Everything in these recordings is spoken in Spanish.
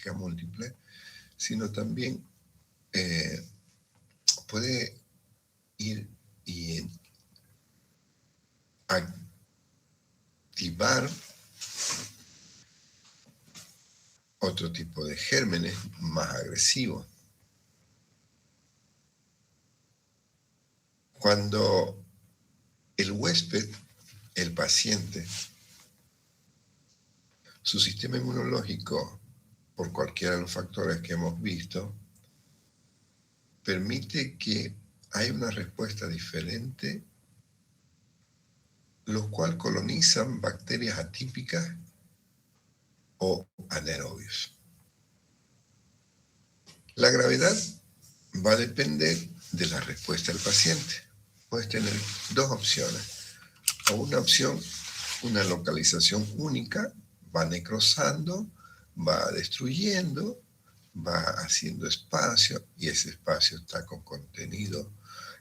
característica múltiple, sino también puede ir y activar otro tipo de gérmenes más agresivos. Cuando el huésped, el paciente, su sistema inmunológico, por cualquiera de los factores que hemos visto, permite que haya una respuesta diferente, los cuales colonizan bacterias atípicas o anaerobios. La gravedad va a depender de la respuesta del paciente. Puedes tener dos opciones. O una opción, una localización única, va necrosando, va destruyendo, va haciendo espacio, y ese espacio está con contenido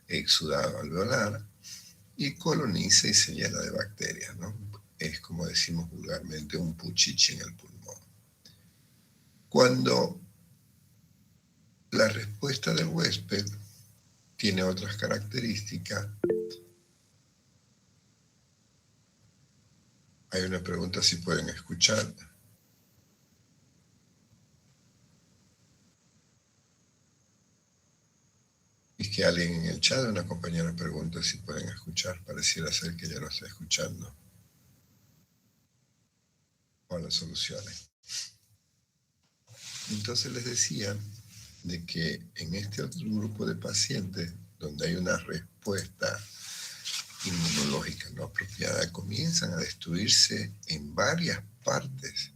exudado alveolar, y coloniza y se llena de bacterias, ¿no? Es como decimos vulgarmente, un puchiche en el pulmón. Cuando la respuesta del huésped tiene otras características, hay una pregunta si pueden escuchar. Es que alguien en el chat, una compañera, pregunta si pueden escuchar. Pareciera ser que ya lo está escuchando. O las soluciones. Entonces les decía de que en este otro grupo de pacientes, donde hay una respuesta inmunológica no apropiada, comienzan a destruirse en varias partes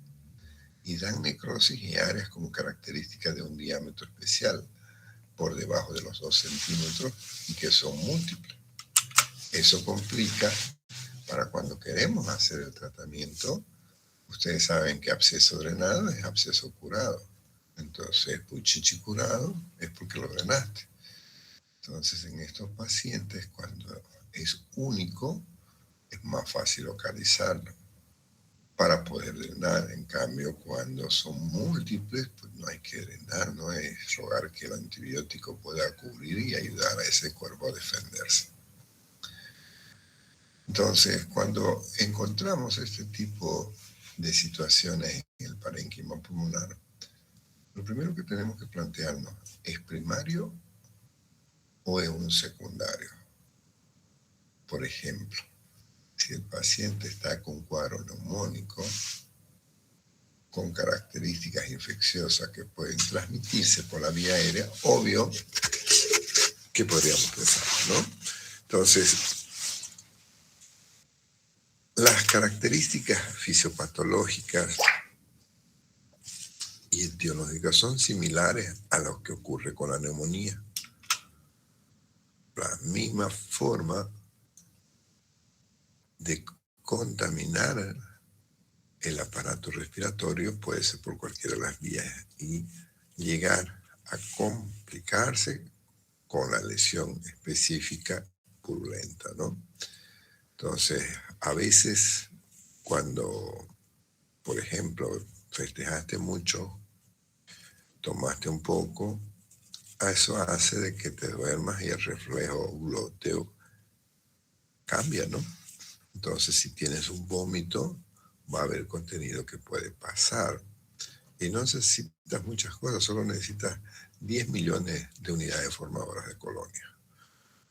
y dan necrosis y áreas como características de un diámetro especial por debajo de los 2 centímetros y que son múltiples. Eso complica para cuando queremos hacer el tratamiento. Ustedes saben que absceso drenado es absceso curado. Entonces, puchichi curado es porque lo drenaste. Entonces, en estos pacientes, cuando es único, es más fácil localizarlo para poder drenar. En cambio, cuando son múltiples, pues no hay que drenar, no es rogar que el antibiótico pueda cubrir y ayudar a ese cuerpo a defenderse. Entonces, cuando encontramos este tipo de situaciones en el parénquima pulmonar, lo primero que tenemos que plantearnos, ¿es primario o es un secundario? Por ejemplo, si el paciente está con cuadro neumónico, con características infecciosas que pueden transmitirse por la vía aérea, obvio que podríamos pensar, ¿no? Entonces, las características fisiopatológicas y etiológicas son similares a lo que ocurre con la neumonía. La misma forma de contaminar el aparato respiratorio puede ser por cualquiera de las vías y llegar a complicarse con la lesión específica purulenta, ¿no? Entonces, a veces cuando, por ejemplo, festejaste mucho, tomaste un poco, eso hace de que te duermas y el reflejo glúteo cambia, ¿no? Entonces, si tienes un vómito, va a haber contenido que puede pasar. Y no necesitas muchas cosas, solo necesitas 10 millones de unidades formadoras de colonia.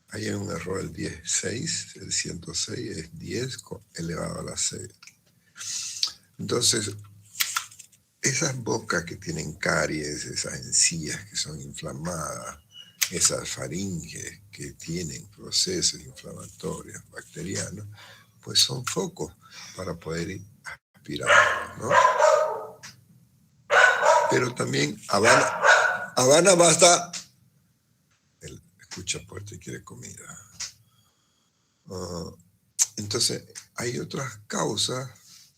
Ahí hay un error, el 16, el 106 es 10 elevado a la 6. Entonces, esas bocas que tienen caries, esas encías que son inflamadas, esas faringes que tienen procesos inflamatorios bacterianos, pues son focos para poder aspirar, ¿no? Pero también Habana basta. Él escucha puerta y quiere comida. Entonces, hay otras causas,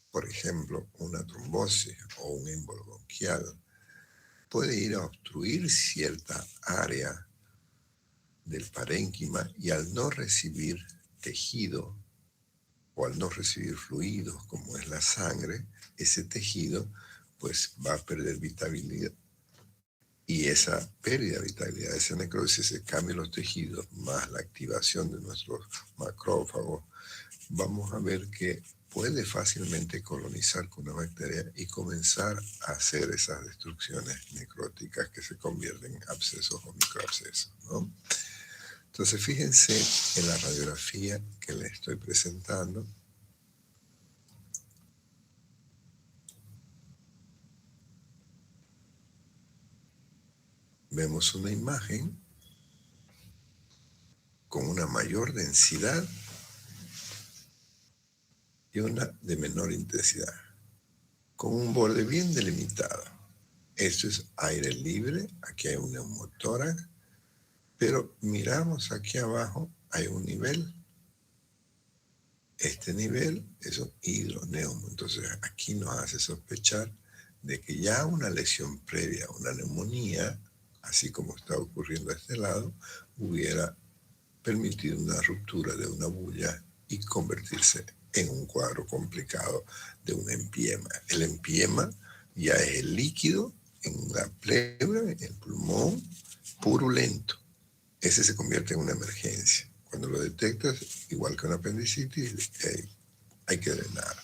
por ejemplo, una trombosis o un émbolo bronquial puede ir a obstruir cierta área del parénquima y al no recibir tejido o al no recibir fluidos como es la sangre, ese tejido pues va a perder vitalidad. Y esa pérdida de vitalidad, esa necrosis, ese cambio en los tejidos, más la activación de nuestros macrófagos, vamos a ver que puede fácilmente colonizar con una bacteria y comenzar a hacer esas destrucciones necróticas que se convierten en abscesos o microabscesos, ¿no? Entonces, fíjense en la radiografía que les estoy presentando. Vemos una imagen con una mayor densidad y una de menor intensidad, con un borde bien delimitado. Esto es aire libre, aquí hay un neumotórax, pero miramos aquí abajo, hay un nivel. Este nivel es un hidroneumo, entonces aquí nos hace sospechar de que ya una lesión previa, una neumonía, así como está ocurriendo a este lado, hubiera permitido una ruptura de una bulla y convertirse en un cuadro complicado de un empiema. El empiema ya es el líquido en la pleura, en el pulmón, purulento. Ese se convierte en una emergencia. Cuando lo detectas, igual que una apendicitis, hay que drenar.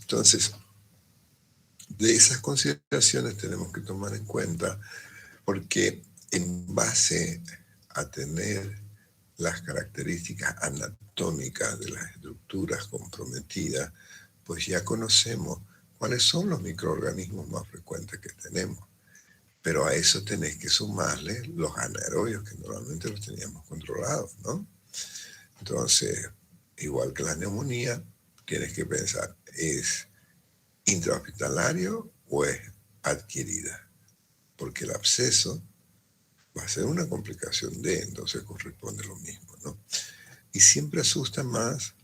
Entonces, de esas consideraciones tenemos que tomar en cuenta, porque en base a tener las características anatómicas de las estructuras comprometidas, pues ya conocemos cuáles son los microorganismos más frecuentes que tenemos. Pero a eso tenés que sumarle los anaerobios que normalmente los teníamos controlados, ¿no? Entonces, igual que la neumonía, tienes que pensar, ¿es intrahospitalario o es adquirida? Porque el absceso va a ser una complicación entonces corresponde lo mismo, ¿no? Y siempre asusta más,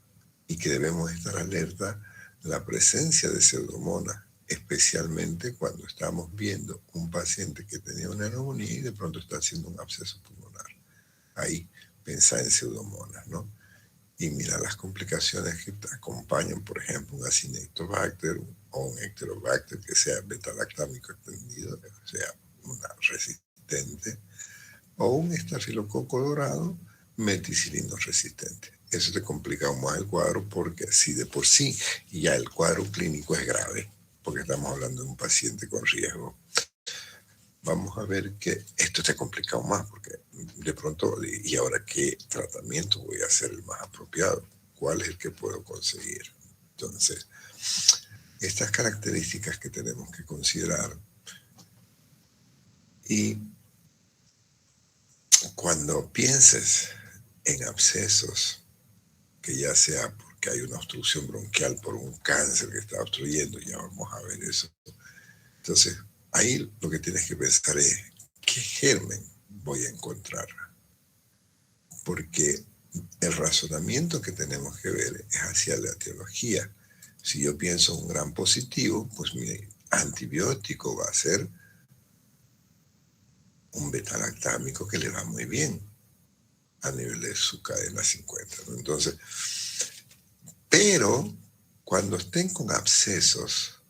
y que debemos estar alerta, la presencia de pseudomonas, especialmente cuando estamos viendo un paciente que tenía una neumonía y de pronto está haciendo un absceso pulmonar. Ahí pensá en pseudomonas, ¿no? Y mira las complicaciones que te acompañan, por ejemplo, un Acinetobacter o un Enterobacter que sea beta-lactámico extendido, o sea, una resistente, o un estafilococo dorado meticilino resistente. Eso te complica aún más el cuadro, porque si de por sí ya el cuadro clínico es grave, porque estamos hablando de un paciente con riesgo, vamos a ver que esto te complica aún más, porque de pronto, ¿y ahora qué tratamiento voy a hacer el más apropiado? ¿Cuál es el que puedo conseguir? Entonces, estas características que tenemos que considerar, y cuando pienses en abscesos, que ya sea porque hay una obstrucción bronquial por un cáncer que está obstruyendo, ya vamos a ver eso. Entonces, ahí lo que tienes que pensar es, ¿qué germen voy a encontrar? Porque el razonamiento que tenemos que ver es hacia la etiología. Si yo pienso un gran positivo, pues mi antibiótico va a ser un beta-lactámico que le va muy bien a nivel de su cadena 50, ¿no? Entonces, pero cuando estén con abscesos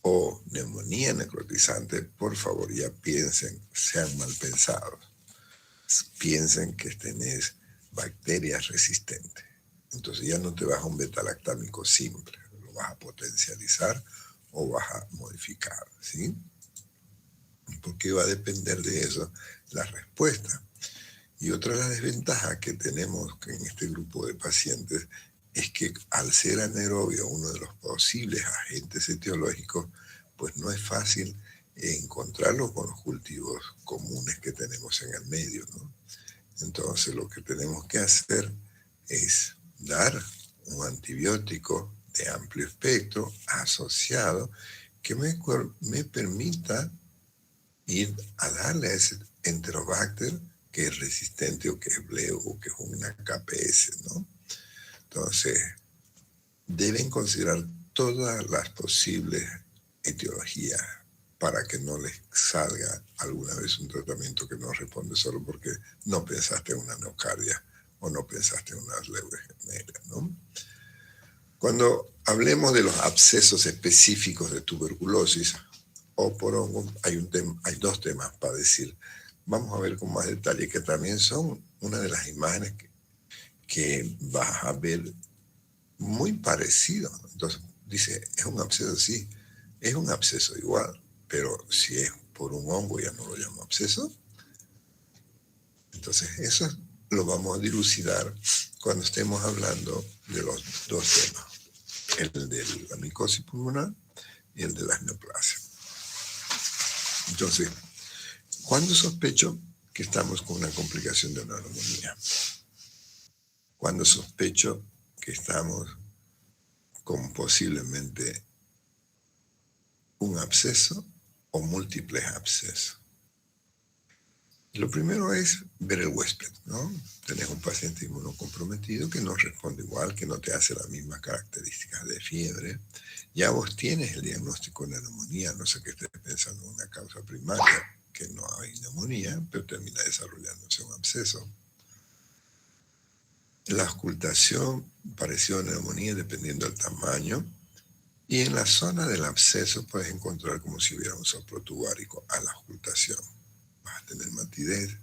o neumonía necrotizante, por favor ya piensen, sean mal pensados, piensen que tenés bacterias resistentes. Entonces ya no te vas a un beta-lactámico simple, lo vas a potencializar o vas a modificar, ¿sí? Porque va a depender de eso la respuesta. Y otra de las desventajas que tenemos en este grupo de pacientes es que al ser anaerobio uno de los posibles agentes etiológicos, pues no es fácil encontrarlo con los cultivos comunes que tenemos en el medio, ¿no? Entonces lo que tenemos que hacer es dar un antibiótico de amplio espectro asociado que me permita ir a darle a ese Enterobacter que es resistente o que es bleo o que es una KPS, ¿no? Entonces, deben considerar todas las posibles etiologías para que no les salga alguna vez un tratamiento que no responde solo porque no pensaste en una neocardia o no pensaste en una leucemia, ¿no? Cuando hablemos de los abscesos específicos de tuberculosis, o por hongo, hay dos temas para decir. Vamos a ver con más detalle, que también son una de las imágenes que vas a ver muy parecido. Entonces, dice, ¿es un absceso? Sí, es un absceso igual, pero si es por un hongo ya no lo llamo absceso. Entonces, eso lo vamos a dilucidar cuando estemos hablando de los dos temas, el de la micosis pulmonar y el de la neoplasia. Entonces, ¿cuándo sospecho que estamos con una complicación de una neumonía? Cuando sospecho que estamos con posiblemente un absceso o múltiples abscesos. Lo primero es ver el huésped, ¿no? Tenés un paciente inmunocomprometido que no responde igual, que no te hace las mismas características de fiebre. Ya vos tienes el diagnóstico de neumonía, no sé qué estés pensando en una causa primaria, que no hay neumonía, pero termina desarrollándose un absceso. La ocultación pareció neumonía dependiendo del tamaño. Y en la zona del absceso puedes encontrar como si hubiera un soplo tubárico a la ocultación. Vas a tener matidez.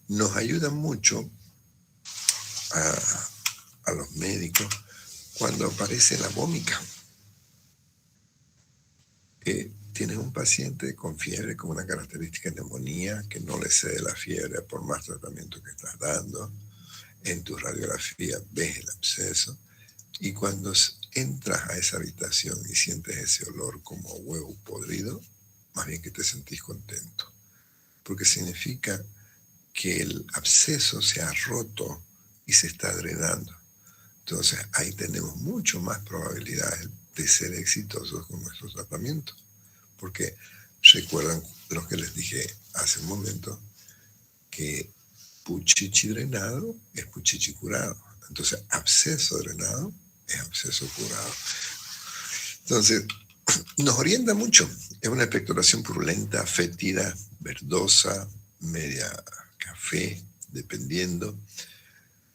Nos ayuda mucho a los médicos cuando aparece la vómica. Tienes un paciente con fiebre con una característica de neumonía que no le cede la fiebre por más tratamiento que estás dando. En tu radiografía ves el absceso. Y cuando entras a esa habitación y sientes ese olor como huevo podrido, más bien que te sentís contento, porque significa que el absceso se ha roto y se está drenando. Entonces ahí tenemos mucho más probabilidades de ser exitosos con nuestro tratamiento, porque recuerdan lo que les dije hace un momento, que puchichi drenado es puchichi curado. Entonces absceso drenado es absceso curado. Entonces, nos orienta mucho. Es una expectoración purulenta, fétida, verdosa, media café, dependiendo.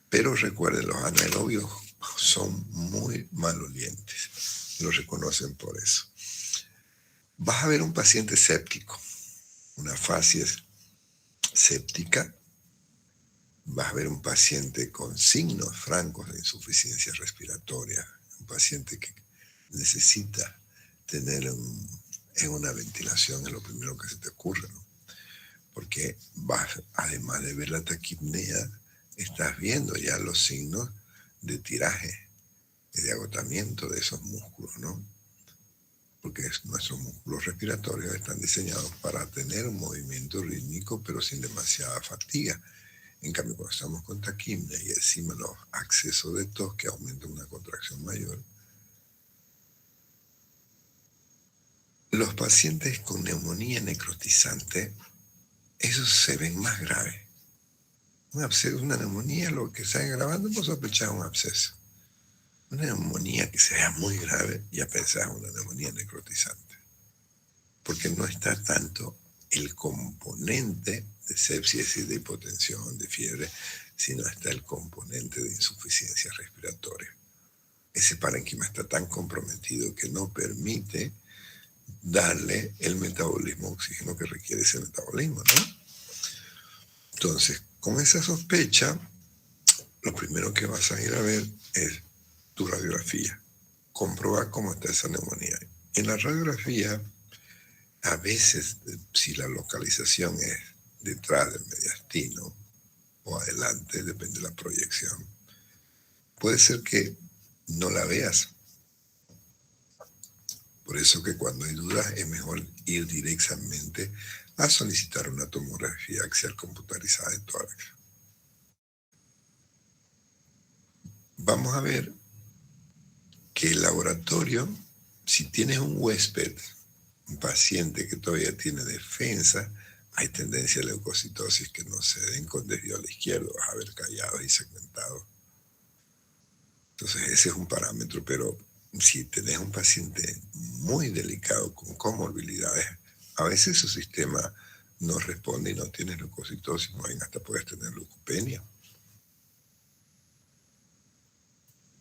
Pero recuerden, los anaerobios son muy malolientes. Lo reconocen por eso. Vas a ver un paciente séptico, una facies séptica. Vas a ver un paciente con signos francos de insuficiencia respiratoria, un paciente que necesita tener en una ventilación, es lo primero que se te ocurre, ¿no? Porque vas, además de ver la taquipnea, estás viendo ya los signos de tiraje, de agotamiento de esos músculos, ¿no? Porque nuestros músculos respiratorios están diseñados para tener un movimiento rítmico, pero sin demasiada fatiga. En cambio, cuando estamos con taquipnea y encima los accesos de tos que aumentan una contracción mayor, los pacientes con neumonía necrotizante, esos se ven más graves. Una neumonía, lo que está agravando, pues sospechar un absceso. Una neumonía que sea muy grave, ya pensás una neumonía necrotizante. Porque no está tanto el componente de sepsis y de hipotensión, de fiebre, sino está el componente de insuficiencia respiratoria. Ese parénquima está tan comprometido que no permite darle el metabolismo de oxígeno que requiere ese metabolismo, ¿no? Entonces, con esa sospecha, lo primero que vas a ir a ver es tu radiografía, comprobar cómo está esa neumonía. En la radiografía, a veces, si la localización es detrás del mediastino o adelante, depende de la proyección, puede ser que no la veas. Por eso que cuando hay dudas es mejor ir directamente a solicitar una tomografía axial computarizada de tórax. Vamos a ver que el laboratorio, si tienes un huésped, un paciente que todavía tiene defensa, hay tendencia a leucocitosis que no se den con desvío a la izquierda, vas a ver callados y segmentados. Entonces ese es un parámetro, pero si tenés un paciente muy delicado con comorbilidades, a veces su sistema no responde y no tienes leucocitosis, más bien hasta puedes tener leucopenia.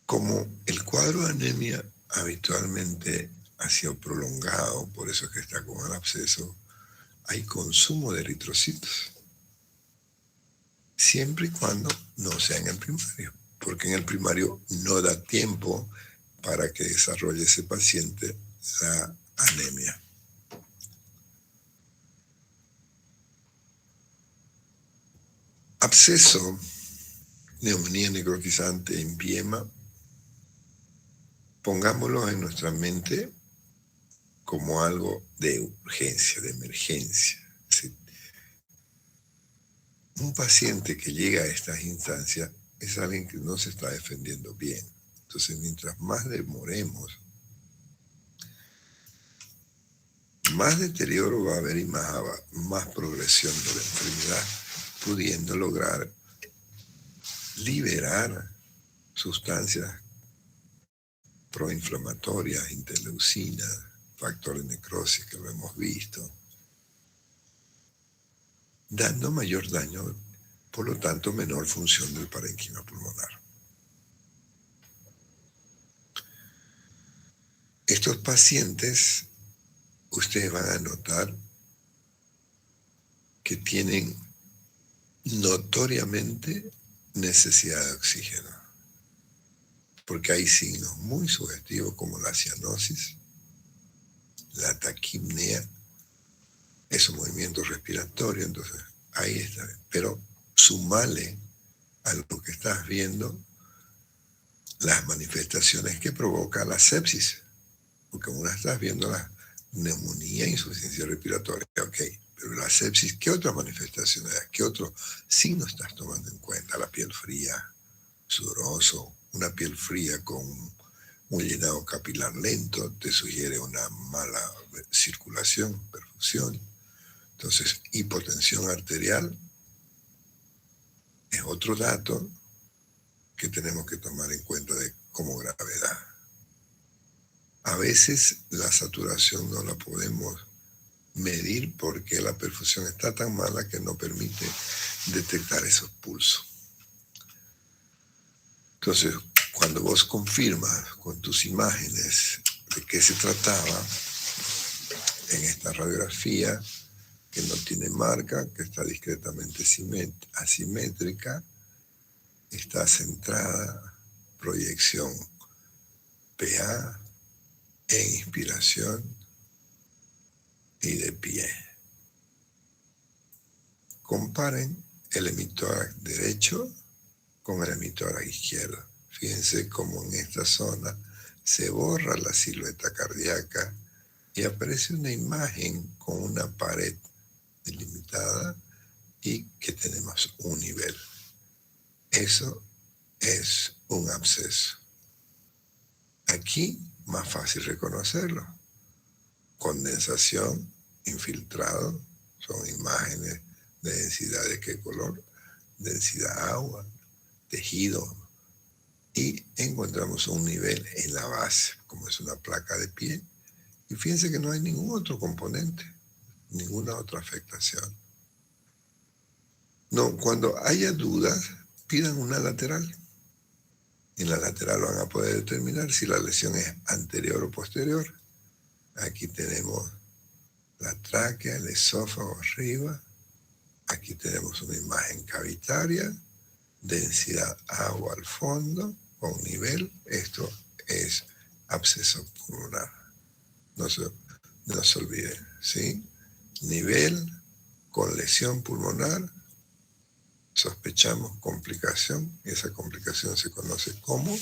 Como el cuadro de anemia habitualmente ha sido prolongado, por eso es que está con el absceso, hay consumo de eritrocitos, siempre y cuando no sea en el primario, porque en el primario no da tiempo para que desarrolle ese paciente la anemia. Absceso, neumonía necrotizante, empiema, pongámoslo en nuestra mente como algo de urgencia, de emergencia. Un paciente que llega a estas instancias es alguien que no se está defendiendo bien. Entonces, mientras más demoremos, más deterioro va a haber y más progresión de la enfermedad, pudiendo lograr liberar sustancias proinflamatorias, interleucinas, factores de necrosis que lo hemos visto, dando mayor daño, por lo tanto menor función del parénquima pulmonar. Estos pacientes, ustedes van a notar que tienen notoriamente necesidad de oxígeno, porque hay signos muy sugestivos como la cianosis, la taquipnea, esos movimientos respiratorios, entonces ahí está. Pero sumale a lo que estás viendo las manifestaciones que provoca la sepsis, porque una estás viendo la neumonía, insuficiencia respiratoria, ok, pero la sepsis, ¿qué otras manifestaciones, qué otros signos estás tomando en cuenta? La piel fría, sudoroso, una piel fría con un llenado capilar lento, te sugiere una mala circulación, perfusión. Entonces, hipotensión arterial es otro dato que tenemos que tomar en cuenta como gravedad. A veces la saturación no la podemos medir porque la perfusión está tan mala que no permite detectar esos pulsos. Entonces, cuando vos confirmas con tus imágenes de qué se trataba en esta radiografía, que no tiene marca, que está discretamente asimétrica, está centrada, proyección PA, en inspiración y de pie. Comparen el emitor derecho con el emitor izquierdo. Fíjense cómo en esta zona se borra la silueta cardíaca y aparece una imagen con una pared delimitada y que tenemos un nivel. Eso es un absceso. Aquí más fácil reconocerlo. Condensación, infiltrado, son imágenes de densidad de qué color, densidad agua, tejido, y encontramos un nivel en la base, como es una placa de pie, y fíjense que no hay ningún otro componente, ninguna otra afectación. No, cuando haya dudas, pidan una lateral. En la lateral van a poder determinar si la lesión es anterior o posterior. Aquí tenemos la tráquea, el esófago arriba. Aquí tenemos una imagen cavitaria, densidad agua al fondo, con nivel. Esto es absceso pulmonar. No se olviden, ¿sí? Nivel con lesión pulmonar. Sospechamos complicación. Esa complicación se conoce como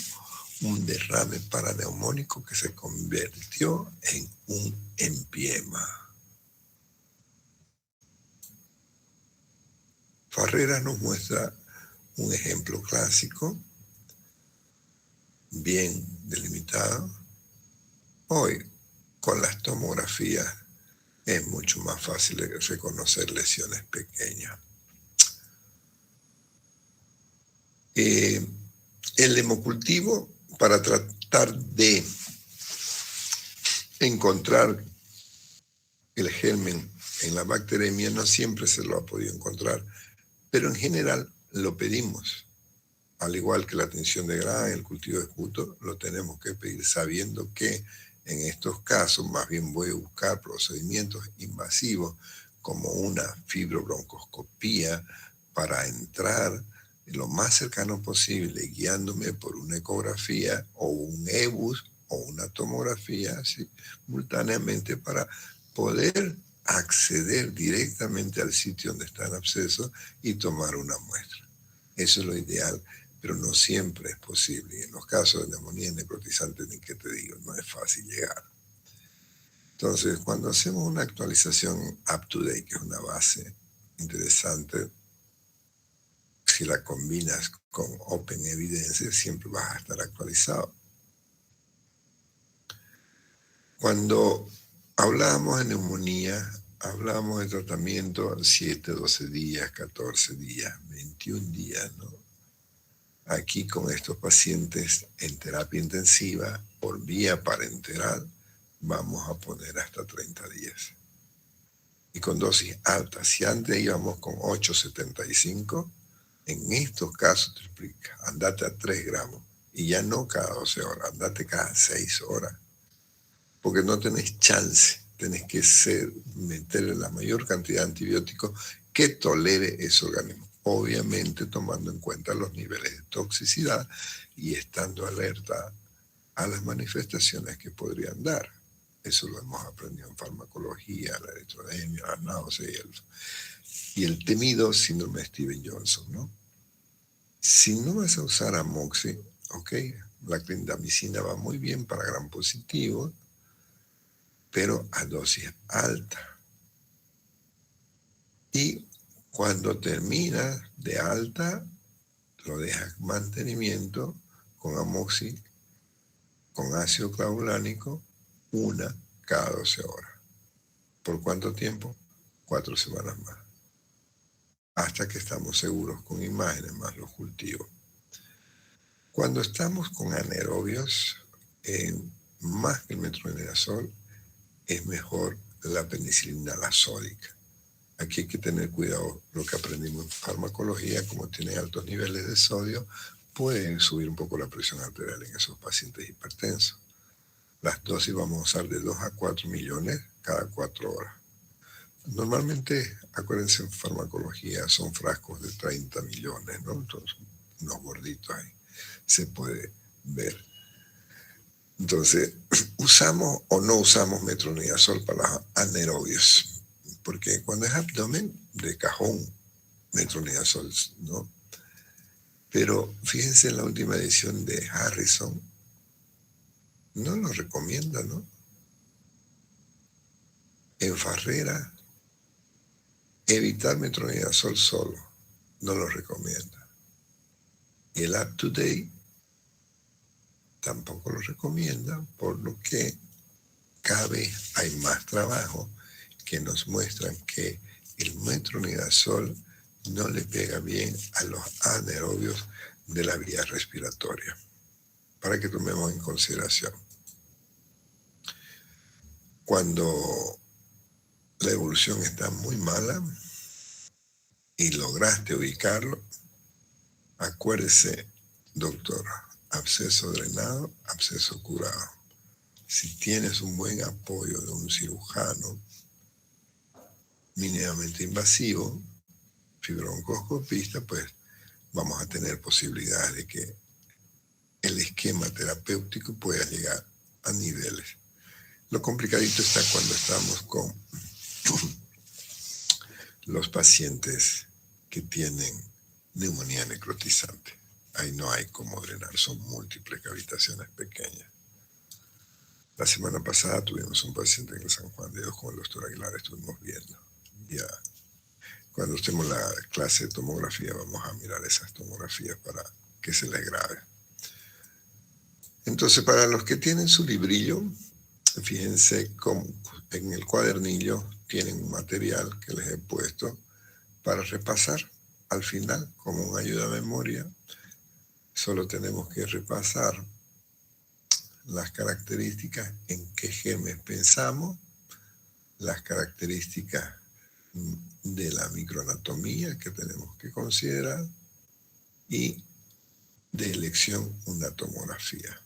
un derrame paraneumónico que se convirtió en un empiema. Farreras nos muestra un ejemplo clásico, bien delimitado. Hoy, con las tomografías, es mucho más fácil reconocer lesiones pequeñas. El hemocultivo, para tratar de encontrar el germen en la bacteremia, no siempre se lo ha podido encontrar, pero en general lo pedimos. Al igual que la tinción de Gram, el cultivo de esputo, lo tenemos que pedir sabiendo que En estos casos, más bien voy a buscar procedimientos invasivos como una fibrobroncoscopía para entrar lo más cercano posible, guiándome por una ecografía o un EBUS o una tomografía simultáneamente para poder acceder directamente al sitio donde está el absceso y tomar una muestra. Eso es lo ideal, pero no siempre es posible. Y en los casos de neumonía necrotizante, ni que te digo, no es fácil llegar. Entonces, cuando hacemos una actualización up-to-date, que es una base interesante, si la combinas con Open Evidence, siempre vas a estar actualizado. Cuando hablamos de neumonía, hablamos de tratamiento 7, 12 días, 14 días, 21 días, ¿no? Aquí con estos pacientes en terapia intensiva por vía parenteral vamos a poner hasta 30 días. Y con dosis altas. Si antes íbamos con 8,75, en estos casos triplica. Andate a 3 gramos. Y ya no cada 12 horas, andate cada 6 horas. Porque no tenés chance. Tenés que meterle la mayor cantidad de antibióticos que tolere ese organismo. Obviamente tomando en cuenta los niveles de toxicidad y estando alerta a las manifestaciones que podrían dar. Eso lo hemos aprendido en farmacología, la electrodemia, la náusea y el temido síndrome de Stevens-Johnson, ¿no? Si no vas a usar amoxi, ok, la clindamicina va muy bien para gram positivo, pero a dosis alta. Y cuando terminas de alta, lo dejas mantenimiento con amoxi, con ácido clavulánico, una cada 12 horas. ¿Por cuánto tiempo? 4 semanas más. Hasta que estamos seguros con imágenes más los cultivos. Cuando estamos con anaerobios, más que el metronidazol, es mejor la penicilina la sódica. Aquí hay que tener cuidado, lo que aprendimos en farmacología, como tienen altos niveles de sodio, pueden subir un poco la presión arterial en esos pacientes hipertensos. Las dosis vamos a usar de 2 a 4 millones cada 4 horas. Normalmente, acuérdense, en farmacología son frascos de 30 millones, ¿no? Entonces, unos gorditos ahí. Se puede ver. Entonces, ¿usamos o no usamos metronidazol para los anaerobios? Porque cuando es abdomen, de cajón, metronidazol, ¿no? Pero fíjense en la última edición de Harrison, no lo recomienda, ¿no? En Farrera, evitar metronidazol solo, no lo recomienda. Y el up-to-date tampoco lo recomienda, por lo que cada vez hay más trabajo que nos muestran que el metronidazol no le pega bien a los anaerobios de la vía respiratoria, para que tomemos en consideración. Cuando la evolución está muy mala y lograste ubicarlo, acuérdese, doctor, absceso drenado, absceso curado. Si tienes un buen apoyo de un cirujano mínimamente invasivo, fibrooncoscopista, pues vamos a tener posibilidades de que el esquema terapéutico pueda llegar a niveles. Lo complicadito está cuando estamos con los pacientes que tienen neumonía necrotizante. Ahí no hay cómo drenar, son múltiples cavitaciones pequeñas. La semana pasada tuvimos un paciente en el San Juan de Dios con el doctor Aguilar, estuvimos viendo. Ya, cuando estemos en la clase de tomografía, vamos a mirar esas tomografías para que se les grabe. Entonces, para los que tienen su librillo, fíjense cómo en el cuadernillo tienen un material que les he puesto para repasar al final como una ayuda a memoria. Solo tenemos que repasar las características en qué genes pensamos, las características de la microanatomía que tenemos que considerar y de elección una tomografía.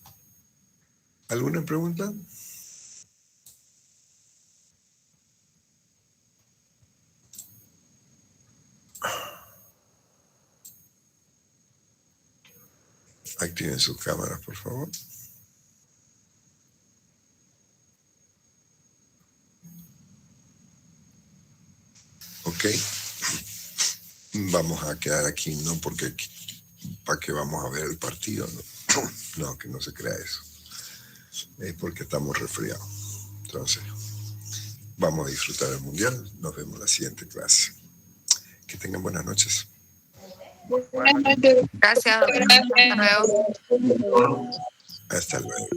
¿Alguna pregunta? Activen sus cámaras, por favor. Ok. Vamos a quedar aquí, no porque para que vamos a ver el partido, no, no, que no se crea eso. Es porque estamos resfriados. Entonces, vamos a disfrutar del mundial. Nos vemos en la siguiente clase. Que tengan buenas noches. Buenas noches. Gracias. Hasta luego. Hasta luego.